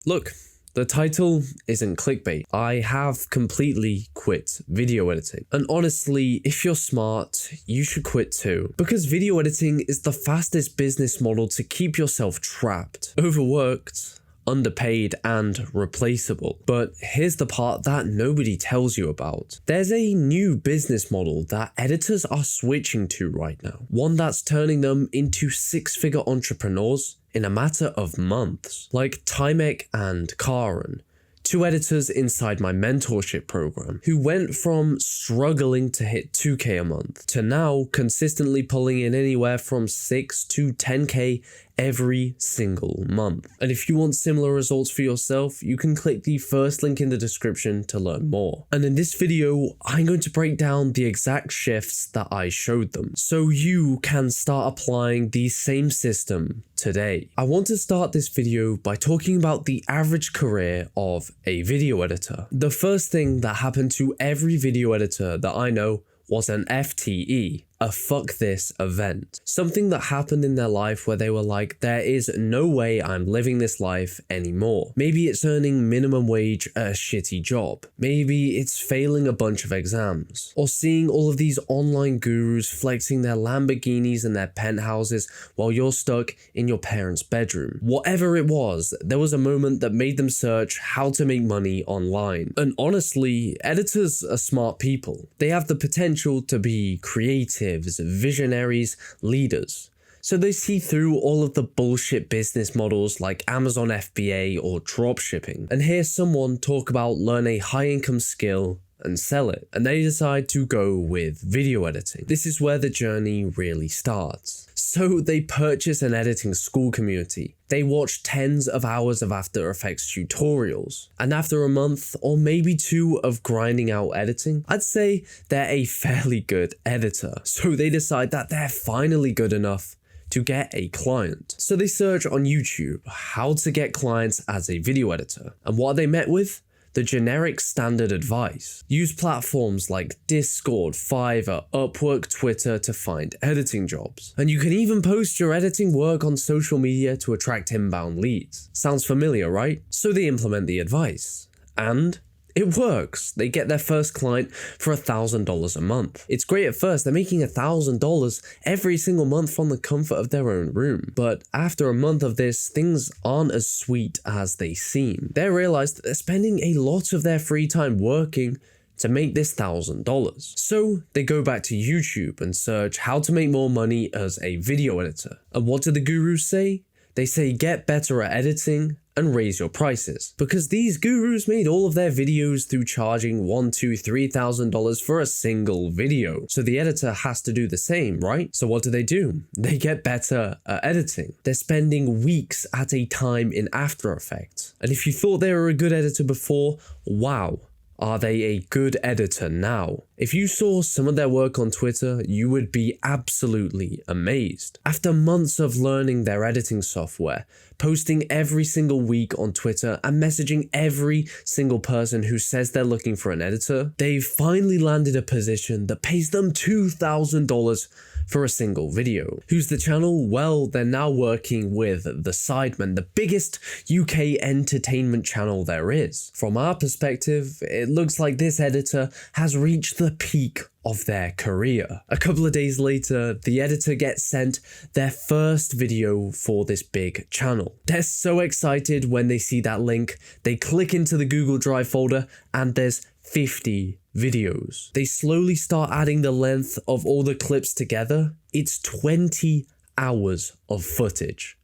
Look, the title isn't clickbait. I have completely quit video editing. And honestly, if you're smart, you should quit too. Because video editing is the fastest business model to keep yourself trapped, overworked, underpaid, and replaceable. But here's the part that nobody tells you about. There's a new business model that editors are switching to right now. One that's turning them into six-figure entrepreneurs in a matter of months. Like Timek and Karen, two editors inside my mentorship program, who went from struggling to hit 2K a month to now consistently pulling in anywhere from 6 to 10K every single month. And if you want similar results for yourself, you can click the first link in the description to learn more. And in this video, I'm going to break down the exact shifts that I showed them, so you can start applying the same system today. I want to start this video by talking about the average career of a video editor. The first thing that happened to every video editor that I know was an FTE, a fuck this event. Something that happened in their life where they were like, there is no way I'm living this life anymore. Maybe it's earning minimum wage at a shitty job. Maybe it's failing a bunch of exams. Or seeing all of these online gurus flexing their Lamborghinis and their penthouses while you're stuck in your parents' bedroom. Whatever it was, there was a moment that made them search how to make money online. And honestly, editors are smart people. They have the potential to be creative, visionaries, leaders. So they see through all of the bullshit business models like Amazon FBA or dropshipping and hear someone talk about learn a high income skill and sell it, and they decide to go with video editing. This is where the journey really starts. So they purchase an editing school community. They watch tens of hours of After Effects tutorials, and after a month or maybe two of grinding out editing, I'd say they're a fairly good editor. So they decide that they're finally good enough to get a client. So they search on YouTube how to get clients as a video editor, and what are they met with? The generic standard advice. Use platforms like Discord, Fiverr, Upwork, Twitter to find editing jobs. And you can even post your editing work on social media to attract inbound leads. Sounds familiar, right? So they implement the advice. And it works. They get their first client for $1,000 a month. It's great at first. They're making $1,000 every single month from the comfort of their own room. But after a month of this, things aren't as sweet as they seem. They realize that they're spending a lot of their free time working to make this $1,000. So they go back to YouTube and search how to make more money as a video editor. And what do the gurus say? They say get better at editing and raise your prices. Because these gurus made all of their videos through charging $1,000 to $3,000 for a single video. So the editor has to do the same, right? So what do? They get better at editing. They're spending weeks at a time in After Effects. And if you thought they were a good editor before, wow. Are they a good editor now? If you saw some of their work on Twitter, you would be absolutely amazed. After months of learning their editing software, posting every single week on Twitter and messaging every single person who says they're looking for an editor, they've finally landed a position that pays them $2,000 for a single video. Who's the channel? Well, they're now working with The Sidemen, the biggest UK entertainment channel there is. From our perspective, it looks like this editor has reached the peak of their career. A couple of days later, the editor gets sent their first video for this big channel. They're so excited when they see that link. They click into the Google Drive folder and there's 50 videos. They slowly start adding the length of all the clips together. It's 20 hours of footage.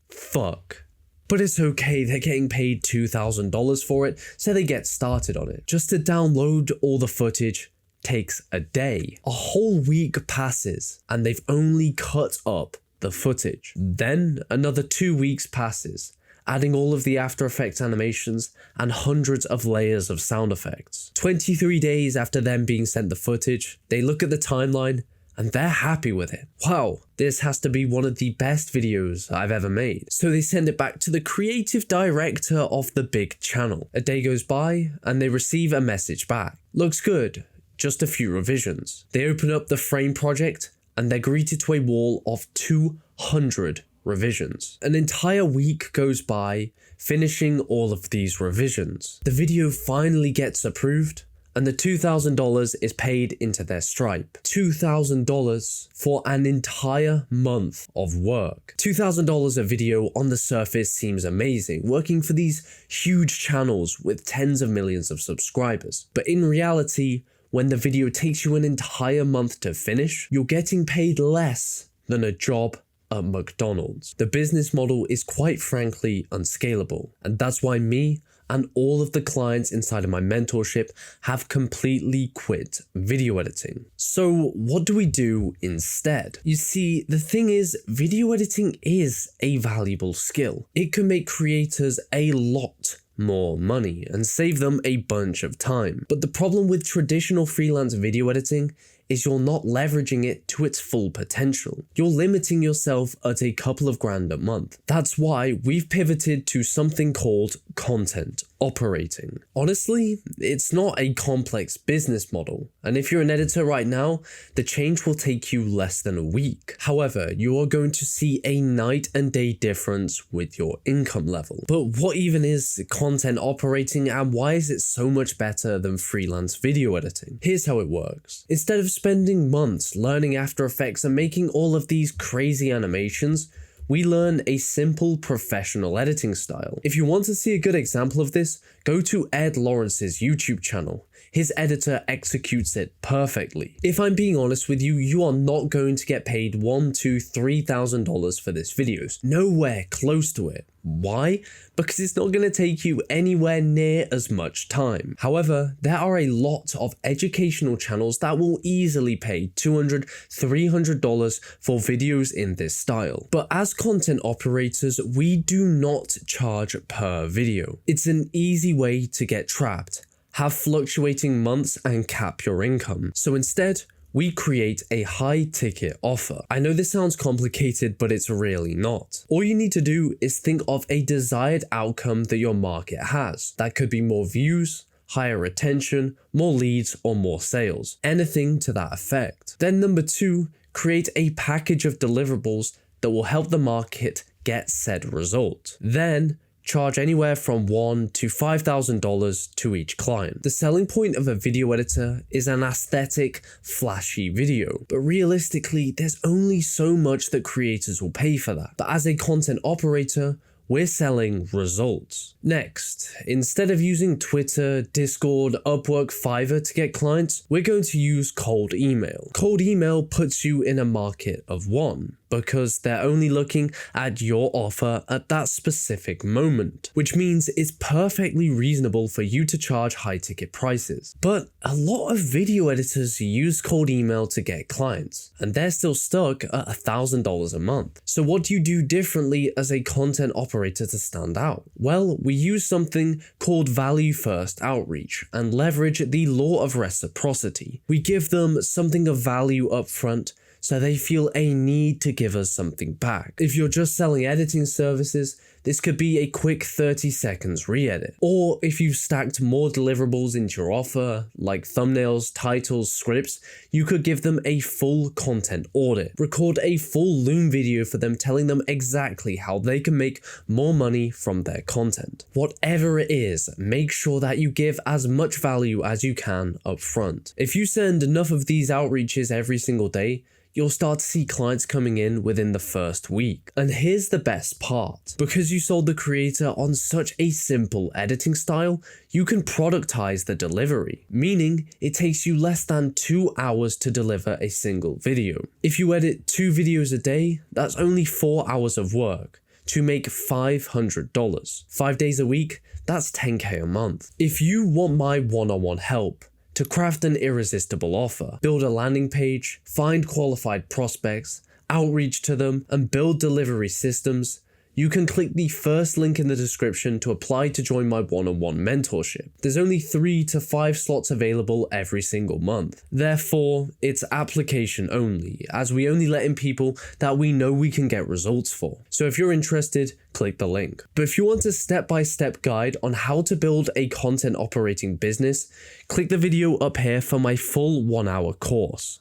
Fuck. But it's okay, they're getting paid $2,000 for it, so they get started on it. Just to download all the footage takes a day. A whole week passes and they've only cut up the footage. Then another 2 weeks passes, adding all of the After Effects animations and hundreds of layers of sound effects. 23 days after them being sent the footage, they look at the timeline and they're happy with it. Wow, this has to be one of the best videos I've ever made. So they send it back to the creative director of the big channel. A day goes by and they receive a message back. Looks good, just a few revisions. They open up the frame project and they're greeted to a wall of 200 revisions. An entire week goes by, finishing all of these revisions. The video finally gets approved, and the $2,000 is paid into their Stripe. $2,000 for an entire month of work. $2,000 a video on the surface seems amazing, working for these huge channels with tens of millions of subscribers. But in reality, when the video takes you an entire month to finish, you're getting paid less than a job at McDonald's. The business model is quite frankly unscalable, and that's why me and all of the clients inside of my mentorship have completely quit video editing. So what do we do instead? You see, the thing is, video editing is a valuable skill. It can make creators a lot more money and save them a bunch of time. But the problem with traditional freelance video editing is you're not leveraging it to its full potential. You're limiting yourself at a couple of grand a month. That's why we've pivoted to something called content operating. Honestly, it's not a complex business model, and if you're an editor right now, the change will take you less than a week. However, you are going to see a night and day difference with your income level. But what even is content operating, and why is it so much better than freelance video editing? Here's how it works. Instead of spending months learning After Effects and making all of these crazy animations, we learn a simple professional editing style. If you want to see a good example of this, go to Ed Lawrence's YouTube channel. His editor executes it perfectly. If I'm being honest with you, you are not going to get paid $1,000 to $3,000 for this videos. Nowhere close to it. Why? Because it's not going to take you anywhere near as much time. However, there are a lot of educational channels that will easily pay $200, $300 for videos in this style. But as content operators, we do not charge per video. It's an easy way to get trapped, have fluctuating months, and cap your income. So instead, we create a high ticket offer. I know this sounds complicated, but it's really not. All you need to do is think of a desired outcome that your market has. That could be more views, higher retention, more leads, or more sales. Anything to that effect. Then number 2, create a package of deliverables that will help the market get said result. Then charge anywhere from $1,000 to $5,000 to each client. The selling point of a video editor is an aesthetic, flashy video, but realistically, there's only so much that creators will pay for that. But as a content operator, we're selling results. Next, instead of using Twitter, Discord, Upwork, Fiverr to get clients, we're going to use cold email. Cold email puts you in a market of one, because they're only looking at your offer at that specific moment, which means it's perfectly reasonable for you to charge high ticket prices. But a lot of video editors use cold email to get clients, and they're still stuck at $1,000 a month. So what do you do differently as a content operator to stand out? Well, we use something called value first outreach and leverage the law of reciprocity. We give them something of value up front, so they feel a need to give us something back. If you're just selling editing services, this could be a quick 30 seconds re-edit. Or if you've stacked more deliverables into your offer, like thumbnails, titles, scripts, you could give them a full content audit. Record a full Loom video for them, telling them exactly how they can make more money from their content. Whatever it is, make sure that you give as much value as you can up front. If you send enough of these outreaches every single day, you'll start to see clients coming in within the first week. And here's the best part. Because you sold the creator on such a simple editing style, you can productize the delivery, meaning it takes you less than 2 hours to deliver a single video. If you edit 2 videos a day, that's only 4 hours of work to make $500. 5 days a week, that's $10K a month. If you want my one-on-one help to craft an irresistible offer, build a landing page, find qualified prospects, outreach to them, and build delivery systems, you can click the first link in the description to apply to join my one-on-one mentorship. There's only 3 to 5 slots available every single month. Therefore, it's application only, as we only let in people that we know we can get results for. So if you're interested, click the link. But if you want a step-by-step guide on how to build a content operating business, click the video up here for my full 1-hour course.